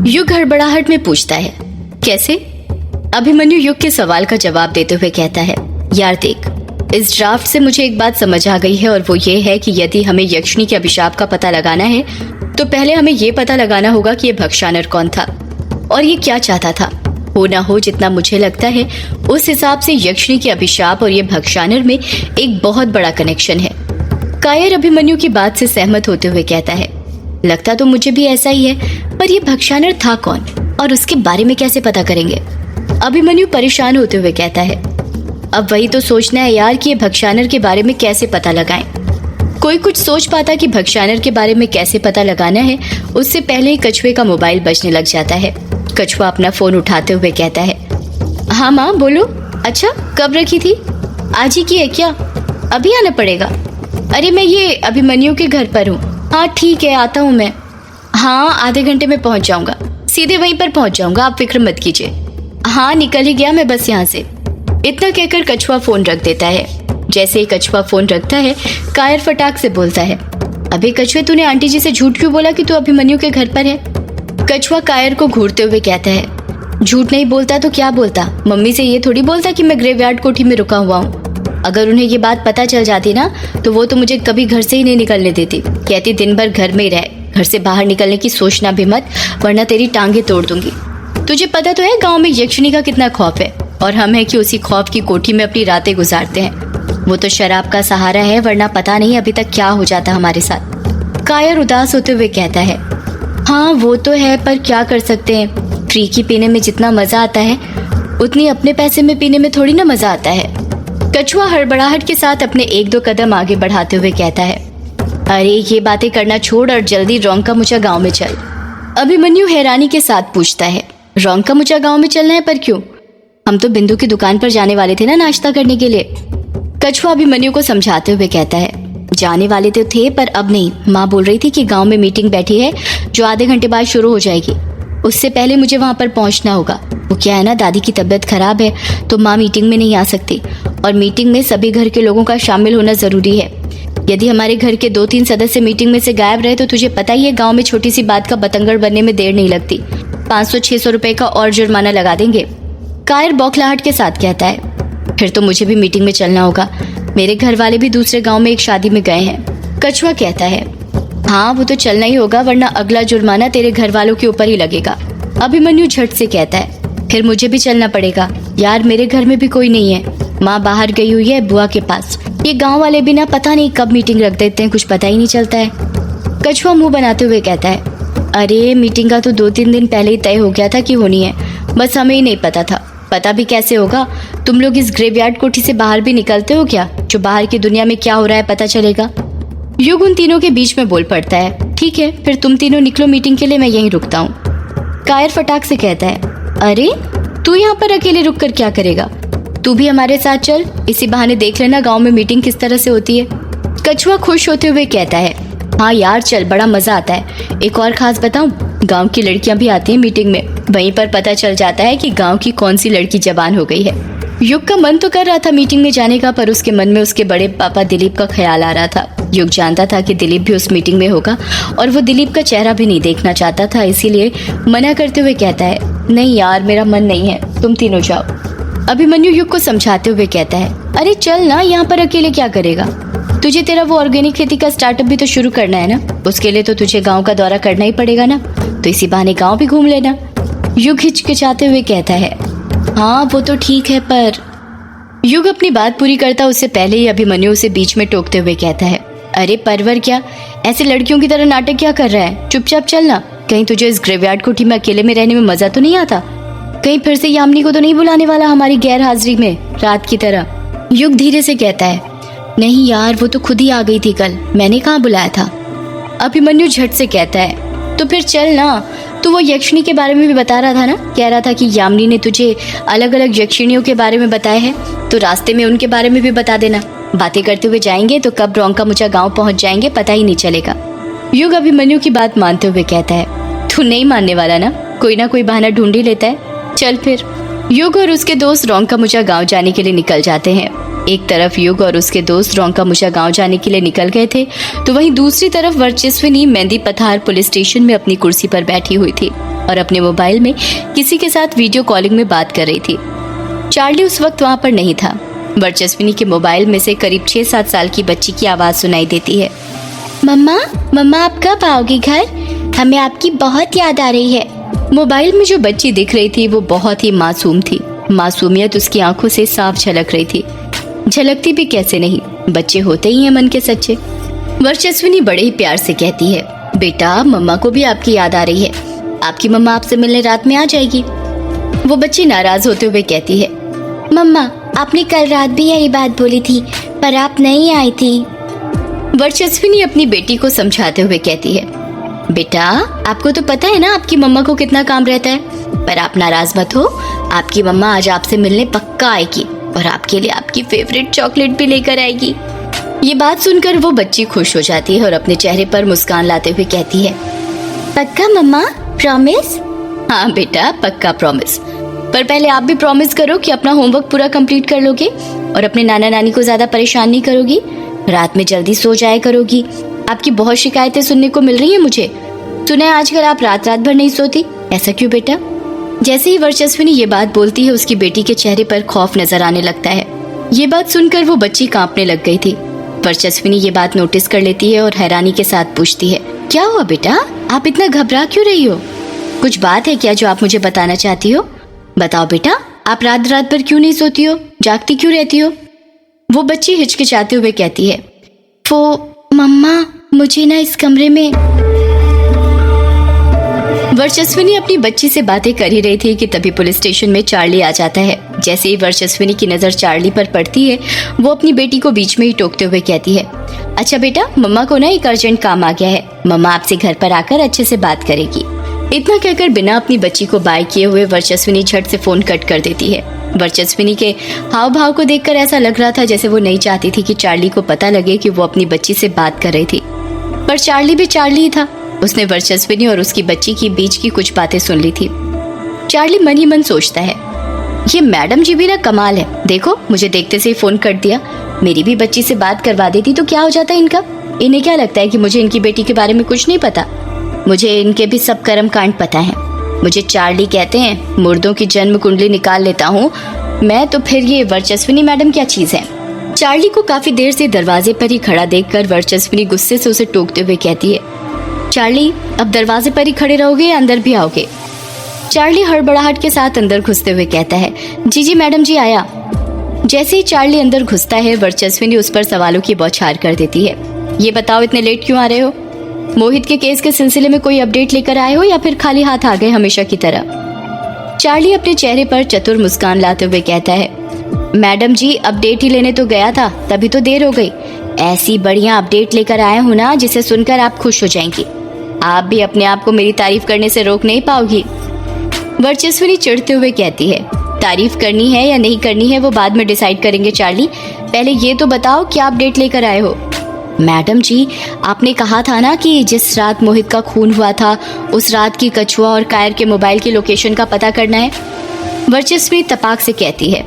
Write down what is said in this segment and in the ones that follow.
युग हड़बड़ाहट में पूछता है, कैसे? अभिमन्यु युग के सवाल का जवाब देते हुए कहता है, यार देख, इस ड्राफ्ट से मुझे एक बात समझ आ गई है और वो ये है कि यदि हमें यक्षिणी के अभिशाप का पता लगाना है तो पहले हमें ये पता लगाना होगा कि ये भक्षानर कौन था और ये क्या चाहता था। हो ना हो, जितना मुझे लगता है उस हिसाब से यक्षिणी के अभिशाप और ये भक्षानर में एक बहुत बड़ा कनेक्शन है। कायर अभिमन्यु की बात से सहमत होते हुए कहता है, लगता तो मुझे भी ऐसा ही है, पर ये भक्षानर था कौन और उसके बारे में कैसे पता करेंगे? अभिमन्यु परेशान होते हुए कहता है, अब वही तो सोचना है यार कि ये भक्षानर के बारे में कैसे पता लगाएं। कोई कुछ सोच पाता कि भक्षानर के बारे में कैसे पता लगाना है, उससे पहले ही कछुए का मोबाइल बजने लग जाता है। कछुआ अपना फोन उठाते हुए कहता है, हाँ माँ बोलो। अच्छा, कब रखी थी? आज ही की है क्या? अभी आना पड़ेगा? अरे मैं ये अभिमन्यु के घर पर हूँ। हाँ ठीक है, आता हूँ मैं। हाँ, आधे घंटे में पहुँच जाऊंगा, सीधे वहीं पर पहुँच जाऊंगा, आप फिक्र मत कीजिए। हाँ, निकल ही गया मैं बस यहाँ से। इतना कहकर कछुआ फोन रख देता है। जैसे ही कछुआ फोन रखता है, कायर फटाक से बोलता है, अबे कछुए, तूने आंटी जी से झूठ क्यों बोला कि तू अभिमन्यु के घर पर है? कछुआ कायर को घूरते हुए कहता है, झूठ नहीं बोलता तो क्या बोलता? मम्मी से ये थोड़ी बोलता कि मैं ग्रेवयार्ड कोठी में रुका हुआ हूँ। अगर उन्हें ये बात पता चल जाती ना तो वो तो मुझे कभी घर से ही नहीं निकलने देती। कहती दिन भर घर में ही रहे, घर से बाहर निकलने की सोचना भी मत, वरना तेरी टांगे तोड़ दूंगी। तुझे पता तो है गांव में यक्षिणी का कितना खौफ है, और हम है कि उसी खौफ की कोठी में अपनी रातें गुजारते हैं। वो तो शराब का सहारा है, वरना पता नहीं अभी तक क्या हो जाता हमारे साथ। कायर उदास होते हुए कहता है, हाँ वो तो है, पर क्या कर सकते हैं? फ्री की पीने में जितना मजा आता है उतनी अपने पैसे में पीने में थोड़ी ना मजा आता है। कछुआ हड़बड़ाहट के साथ अपने एक दो कदम आगे बढ़ाते हुए कहता है, अरे ये बातें करना छोड़ और जल्दी रौंका-मुचा गांव में चल। अभिमन्यु हैरानी के साथ पूछता है, रौंका-मुचा गांव में चलना है, पर क्यों? हम तो बिंदु की दुकान पर जाने वाले थे ना नाश्ता करने के लिए। कछुआ अभिमन्यु को समझाते हुए कहता है, जाने वाले तो थे पर अब नहीं। माँ बोल रही थी कि गांव में मीटिंग बैठी है जो आधे घंटे बाद शुरू हो जाएगी, उससे पहले मुझे वहां पर पहुंचना होगा। वो क्या है ना, दादी की तबीयत खराब है तो माँ मीटिंग में नहीं आ सकती, और मीटिंग में सभी घर के लोगों का शामिल होना जरूरी है। यदि हमारे घर के 2-3 सदस्य मीटिंग में से गायब रहे तो तुझे पता ही है गाँव में छोटी सी बात का बतंगड़ बनने में देर नहीं लगती। 500-600 रुपए का और जुर्माना लगा देंगे। कायर बौखलाहट के साथ कहता है, फिर तो मुझे भी मीटिंग में चलना होगा, मेरे घर वाले भी दूसरे गांव में एक शादी में गए हैं। कछुआ कहता है, हाँ वो तो चलना ही होगा, वरना अगला जुर्माना तेरे घर वालों के ऊपर ही लगेगा। अभिमन्यु झट से कहता है, फिर मुझे भी चलना पड़ेगा यार, मेरे घर में भी कोई नहीं है, माँ बाहर गई हुई है बुआ के पास। ये गाँव वाले भी ना पता नहीं कब मीटिंग रख देते हैं, कुछ पता ही नहीं चलता है। कछुआ मुँह बनाते हुए कहता है, अरे मीटिंग का तो 2-3 दिन पहले ही तय हो गया था कि होनी है, बस हमें ही नहीं पता था। पता भी कैसे होगा? तुम लोग इस ग्रेवयार्ड कोठी से बाहर भी निकलते हो क्या, जो बाहर की दुनिया में क्या हो रहा है पता चलेगा? युग उन तीनों के बीच में बोल पड़ता है, ठीक है फिर तुम तीनों निकलो मीटिंग के लिए, मैं यहीं रुकता हूँ। कायर फटाक से कहता है, अरे तू यहाँ पर अकेले रुक कर क्या करेगा? तू भी हमारे साथ चल, इसी बहाने देख लेना गाँव में मीटिंग किस तरह से होती है। कछुआ खुश होते हुए कहता है, हाँ यार चल, बड़ा मजा आता है। एक और खास बताऊं, गांव की लड़कियां भी आती हैं मीटिंग में, वहीं पर पता चल जाता है कि गांव की कौन सी लड़की जवान हो गई है। युग का मन तो कर रहा था मीटिंग में जाने का, पर उसके मन में उसके बड़े पापा दिलीप का ख्याल आ रहा था। युग जानता था कि दिलीप भी उस मीटिंग में होगा और वो दिलीप का चेहरा भी नहीं देखना चाहता था, इसीलिए मना करते हुए कहता है, नहीं यार मेरा मन नहीं है, तुम तीनों जाओ। अभिमन्यु युग को समझाते हुए कहता है, अरे चल ना, यहाँ पर अकेले क्या करेगा? तुझे तेरा वो ऑर्गेनिक खेती का स्टार्टअप भी तो शुरू करना है ना, उसके लिए तो तुझे गांव का दौरा करना ही पड़ेगा ना, तो इसी बहाने गांव भी घूम लेना। युग हिचकिचाते हुए कहता है, हाँ वो तो ठीक है, पर युग अपनी बात पूरी करता उससे पहले ही अभिमन्यु उसे बीच में टोकते हुए कहता है, अरे परवर क्या, ऐसे लड़कियों की तरह नाटक क्या कर रहा है? चुपचाप चलना, कहीं तुझे इस ग्रेवयार्ड कोठी में अकेले में रहने में मजा तो नहीं आता? कहीं फिर से यामिनी को तो नहीं बुलाने वाला हमारी गैर हाजिरी में रात की तरह? युग धीरे से कहता है, नहीं यार वो तो खुद ही आ गई थी कल, मैंने कहाँ बुलाया था। अभिमन्यु झट से कहता है, तो फिर चल ना, तू वो यक्षिणी के बारे में भी बता रहा था ना, कह रहा था कि यामिनी ने तुझे अलग अलग यक्षिणियों के बारे में बताया है, तो रास्ते में उनके बारे में भी बता देना। बातें करते हुए जाएंगे तो कब रौंका-मुचा गांव पहुंच जाएंगे पता ही नहीं चलेगा। युग अभिमन्यु की बात मानते हुए कहता है, तू नहीं मानने वाला ना कोई बहाना ढूंढ ही लेता है, चल फिर। युग और उसके दोस्त रौंका-मुचा गांव जाने के लिए निकल जाते हैं। एक तरफ युग और उसके दोस्त रौंका-मुचा गांव जाने के लिए निकल गए थे, तो वहीं दूसरी तरफ वर्चस्विनी मेहंदी पथार पुलिस स्टेशन में अपनी कुर्सी पर बैठी हुई थी। और अपने मोबाइल में किसी के साथ वीडियो कॉलिंग में बात कर रही थी। चार्ली उस वक्त वहाँ पर नहीं था। वर्चस्विनी के मोबाइल में से करीब 6-7 साल की बच्ची की आवाज़ सुनाई देती है। मम्मा, मम्मा आप कब आओगी घर? हमें आपकी बहुत याद आ रही है। मोबाइल में जो बच्ची दिख रही थी वो बहुत ही मासूम थी। मासूमियत उसकी आंखों से साफ झलक रही थी। झलकती भी कैसे नहीं, बच्चे होते ही हैं मन के सच्चे। वर्चस्विनी बड़े ही प्यार से कहती है, बेटा मम्मा को भी आपकी याद आ रही है, आपकी मम्मा आपसे मिलने रात में आ जाएगी। वो बच्ची नाराज होते हुए कहती है, मम्मा आपने कल रात भी यही बात बोली थी पर आप नहीं आई थी। वर्चस्विनी अपनी बेटी को समझाते हुए कहती है, बेटा आपको तो पता है ना आपकी मम्मा को कितना काम रहता है, पर आप नाराज मत हो, आपकी मम्मा आज आपसे मिलने पक्का आएगी और आपके लिए आपकी फेवरेट चॉकलेट भी लेकर आएगी। ये बात सुनकर वो बच्ची खुश हो जाती है और अपने चेहरे पर मुस्कान लाते हुए कहती है, पक्का मम्मा, प्रॉमिस? हाँ बेटा पक्का प्रॉमिस, पर पहले आप भी प्रॉमिस करो कि अपना होमवर्क पूरा कंप्लीट कर लोगे और अपने नाना नानी को ज्यादा परेशान नहीं करोगी, रात में जल्दी सो जाया करोगी। आपकी बहुत शिकायतें सुनने को मिल रही है मुझे, सुना है आजकल आप रात रात भर नहीं सोती, ऐसा क्यों बेटा? जैसे ही वर्चस्विनी ये बात बोलती है उसकी बेटी के चेहरे पर खौफ नजर आने लगता है। ये बात सुनकर वो बच्ची कांपने लग गई थी। वर्चस्विनी ये बात नोटिस कर लेती है और हैरानी के साथ पूछती है, क्या हुआ बेटा, आप इतना घबरा क्यों रही हो? कुछ बात है क्या जो आप मुझे बताना चाहती हो? बताओ बेटा, आप रात रात भर क्यों नहीं सोती हो, जागती क्यों रहती हो? वो बच्ची हिचकिचाते हुए कहती है, वो मम्मा मुझे ना इस कमरे में। वर्चस्विनी अपनी बच्ची से बातें कर ही रही थी कि तभी पुलिस स्टेशन में चार्ली आ जाता है। जैसे ही वर्चस्विनी की नजर चार्ली पर पड़ती है वो अपनी बेटी को बीच में ही टोकते हुए कहती है, अच्छा बेटा मम्मा को ना एक अर्जेंट काम आ गया है, मम्मा आपसे घर पर आकर अच्छे से बात करेगी। इतना कहकर बिना अपनी बच्ची को बाय किए हुए वर्चस्विनी झट से फोन कट कर देती है। वर्चस्विनी के हाव भाव को देखकर ऐसा लग रहा था जैसे वो नहीं चाहती थी कि चार्ली को पता लगे कि वो अपनी बच्ची से बात कर रही थी, पर चार्ली भी चार्ली ही था। उसने वर्चस्विनी और उसकी बच्ची की बीच की कुछ बातें सुन ली थी। चार्ली मन ही मन सोचता है, ये मैडम जी भी ना कमाल है, देखो मुझे देखते से ही फोन कर दिया, मेरी भी बच्ची से बात करवा देती तो क्या हो जाता इनका। इन्हें क्या लगता है कि मुझे इनकी बेटी के बारे में कुछ नहीं पता? मुझे इनके भी सब कर्म कांड पता है। मुझे चार्ली कहते हैं, मुर्दों की जन्म कुंडली निकाल लेता हूँ मैं, तो फिर ये वर्चस्विनी मैडम क्या चीज है? चार्ली को काफी देर से दरवाजे पर ही खड़ा देखकर वर्चस्विनी गुस्से से उसे टोकते हुए कहती है, चार्ली अब दरवाजे पर ही खड़े रहोगे या अंदर भी आओगे? चार्ली हड़बड़ाहट के साथ अंदर घुसते हुए कहता है, जी जी मैडम जी आया। जैसे ही चार्ली अंदर घुसता है वर्चस्विनी उस पर सवालों की बौछार कर देती है, ये बताओ इतने लेट क्यों आ रहे हो? मोहित के केस के सिलसिले में कोई अपडेट लेकर आए हो या फिर खाली हाथ आ गए हमेशा की तरह? चार्ली अपने चेहरे पर चतुर मुस्कान लाते हुए कहता है, मैडम जी अपडेट ही लेने तो गया था, तभी तो देर हो गई। ऐसी बढ़िया अपडेट लेकर आया हूँ ना जिसे सुनकर आप खुश हो जाएंगी। आप भी अपने आप को मेरी तारीफ करने से रोक नहीं पाओगी। वर्चस्विनी चिढ़ते हुए कहती है, तारीफ करनी है या नहीं करनी है वो बाद में डिसाइड करेंगे चार्ली, पहले ये तो बताओ क्या अपडेट लेकर आए हो? मैडम जी आपने कहा था ना कि जिस रात मोहित का खून हुआ था उस रात की कछुआ और कायर के मोबाइल की लोकेशन का पता करना है। वर्चस्विनी तपाक से कहती है,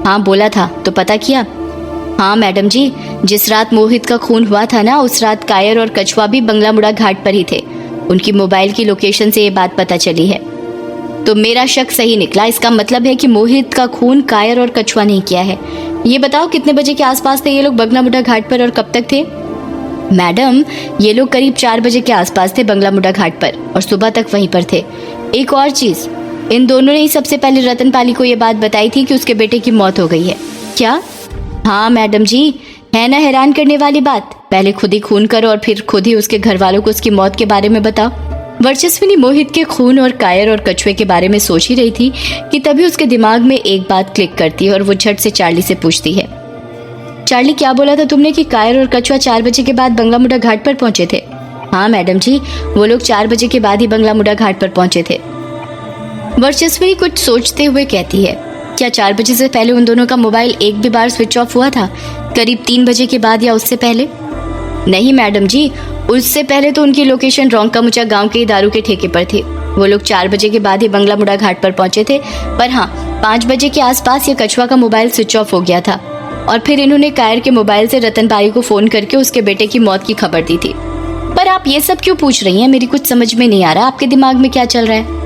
हाँ बोला था, तो पता किया? हाँ मैडम जी, जिस रात मोहित का खून हुआ था ना उस रात कायर और कछुआ भी बंगला मुड़ा घाट पर ही थे। उनकी मोबाइल की लोकेशन से ये बात पता चली है। तो मेरा शक सही निकला, इसका मतलब है कि मोहित का खून कायर और कछुआ नहीं किया है। ये बताओ कितने बजे के आसपास थे ये लोग बंगला मुड़ा घाट पर और कब तक थे? मैडम ये लोग करीब 4 बजे के आसपास थे बंगला मुड़ा घाट पर और सुबह तक वहीं पर थे। एक और चीज, इन दोनों ने ही सबसे पहले रतनपाली को ये बात बताई थी कि उसके बेटे की मौत हो गई है। क्या? हाँ मैडम जी, है ना हैरान करने वाली बात? पहले खुद ही खून करो और फिर खुद ही उसके घर वालों को उसकी मौत के बारे में बताओ। वर्चस्विनी मोहित के खून और कायर और कछुए के बारे में सोच ही रही थी कि तभी उसके दिमाग में एक बात क्लिक करती है और वो झट से चार्ली से पूछती है, चार्ली क्या बोला था तुमने कि कायर और कछुआ 4 बजे के बाद बंगला मुड़ा घाट पर पहुंचे थे? हाँ मैडम जी, वो लोग 4 बजे के बाद ही बंगला मुड़ा घाट पर पहुंचे थे। वर्चस्विनी कुछ सोचते हुए कहती है, क्या 4 बजे से पहले उन दोनों का मोबाइल एक भी बार स्विच ऑफ हुआ था? करीब 3 बजे के बाद या उससे पहले? नहीं मैडम जी, उससे पहले तो उनकी लोकेशन रोंकामुचा गांव के दारू के ठेके पर थी। वो लोग 4 बजे के बाद ही बंगला मुड़ा घाट पर पहुंचे थे, पर हाँ 5 बजे के आसपास ये कछुआ का मोबाइल स्विच ऑफ हो गया था और फिर इन्होंने कायर के मोबाइल से रतनपाली को फोन करके उसके बेटे की मौत की खबर दी थी। पर आप ये सब क्यों पूछ रही हैं? मेरी कुछ समझ में नहीं आ रहा, आपके दिमाग में क्या चल रहा है?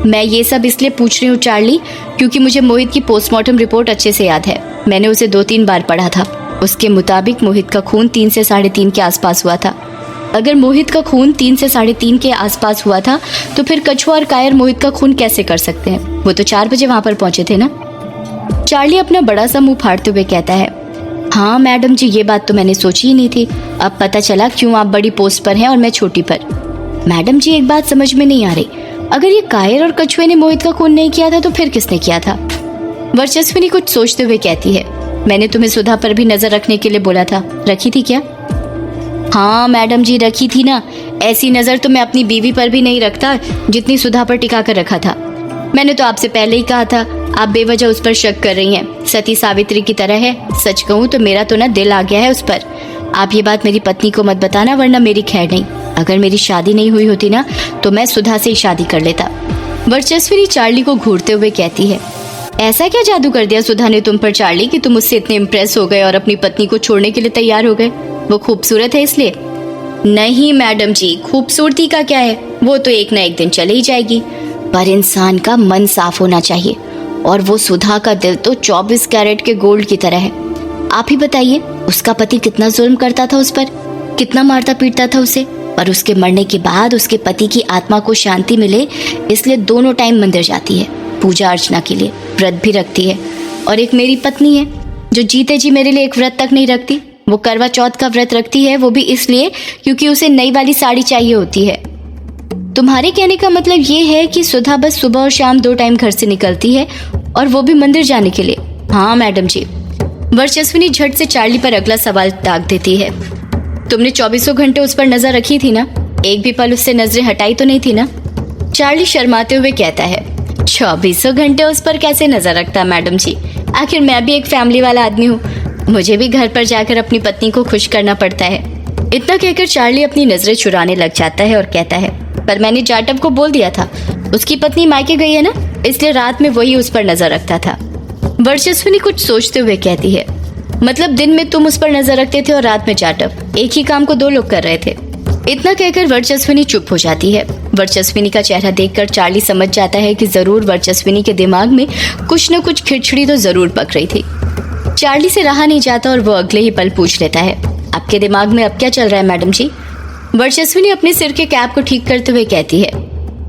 मैं ये सब इसलिए पूछ रही हूँ चार्ली, क्योंकि मुझे मोहित की पोस्टमार्टम रिपोर्ट अच्छे से याद है। मैंने उसे 2-3 बार पढ़ा था। उसके मुताबिक मोहित का खून 3 से 3:30 के आसपास हुआ था। अगर मोहित का खून 3 से 3:30 के आसपास हुआ था तो फिर कछुआ और कायर मोहित का खून कैसे कर सकते हैं? वो तो 4 बजे वहां पर पहुंचे थे ना। चार्ली अपना बड़ा सा मुंह फाड़ते हुए कहता है, हाँ मैडम जी, ये बात तो मैंने सोची ही नहीं थी। अब पता चला क्यों आप बड़ी पोस्ट पर हैं और मैं छोटी पर। मैडम जी, एक बात समझ में नहीं आ रही, अगर ये कायर और कछुए ने मोहित का खून नहीं किया था तो फिर किसने किया था? वर्चस्विनी कुछ सोचते हुए कहती है, मैंने तुम्हें सुधा पर भी नजर रखने के लिए बोला था, रखी थी क्या? हाँ मैडम जी, रखी थी ना। ऐसी नजर तो मैं अपनी बीवी पर भी नहीं रखता जितनी सुधा पर टिका कर रखा था। मैंने तो आपसे पहले ही कहा था, आप बेवजह उस पर शक कर रही हैं। सती सावित्री की तरह है। सच कहूँ तो मेरा तो ना दिल आ गया है उस पर। आप ये बात मेरी पत्नी को मत बताना, वरना मेरी खैर नहीं। अगर मेरी शादी नहीं हुई होती ना तो मैं सुधा से ही शादी कर लेता। वर्चस्विनी चार्ली को घूरते हुए कहती है, ऐसा क्या जादू कर दिया सुधा ने तुम पर चार्ली कि तुम उससे इतने इम्प्रेस हो गए और अपनी पत्नी को छोड़ने के लिए तैयार हो गए? वो खूबसूरत है इसलिए? नहीं मैडम जी, खूबसूरती का क्या है, वो तो एक ना एक दिन चले ही जाएगी। पर इंसान का मन साफ होना चाहिए, और वो सुधा का दिल तो 24 कैरेट के गोल्ड की तरह है। आप ही बताइए, उसका पति कितना जुल्म करता था उस पर, कितना मारता पीटता था उसे, पर उसके मरने के बाद उसके पति की आत्मा को शांति मिले इसलिए दोनों टाइम मंदिर जाती है, पूजा अर्चना के लिए, व्रत भी रखती है। और एक मेरी पत्नी है जो जीते जी मेरे लिए एक व्रत तक नहीं रखती। वो करवा चौथ का व्रत रखती है, वो भी इसलिए क्योंकि उसे नई वाली साड़ी चाहिए होती है। तुम्हारे कहने का मतलब ये है कि सुधा बस सुबह और शाम 2 टाइम घर से निकलती है, और वो भी मंदिर जाने के लिए? हाँ मैडम जी। वर्चस्विनी झट से चार्ली पर अगला सवाल दाग देती है, तुमने 24 घंटे उस पर नजर रखी थी ना? एक भी पल उससे नजरें हटाई तो नहीं थी ना? चार्ली शर्माते हुए कहता है, 24 घंटे उस पर कैसे नजर रखता मैडम जी? आखिर मैं भी एक फैमिली वाला आदमी हूँ, मुझे भी घर पर जाकर अपनी पत्नी को खुश करना पड़ता है। इतना कहकर चार्ली अपनी नजरें चुराने लग जाता है और कहता है, पर मैंने जाटव को बोल दिया था, उसकी पत्नी मायके गई है ना, इसलिए रात में वही उस पर नजर रखता था। वर्चस्विनी कुछ सोचते हुए कहती है, मतलब दिन में तुम उस पर नजर रखते थे और रात में जाटव, एक ही काम को 2 लोग कर रहे थे। इतना कहकर वर्चस्विनी चुप हो जाती है। वर्चस्विनी का चेहरा देखकर चार्ली समझ जाता है कि जरूर वर्चस्विनी के दिमाग में कुछ न कुछ खिचड़ी तो जरूर पक रही थी। चार्ली से रहा नहीं जाता और वो अगले ही पल पूछ लेता है, आपके दिमाग में अब क्या चल रहा है मैडम जी? वर्चस्विनी अपने सिर के कैप को ठीक करते हुए कहती है,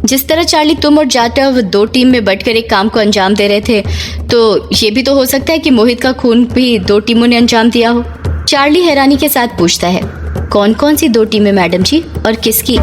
जिस तरह चार्ली तुम और जाटव 2 टीम में बंटकर एक काम को अंजाम दे रहे थे, तो ये भी तो हो सकता है कि मोहित का खून भी 2 टीमों ने अंजाम दिया हो। चार्ली हैरानी के साथ पूछता है, कौन कौन सी 2 टीमें मैडम जी, और किसकी?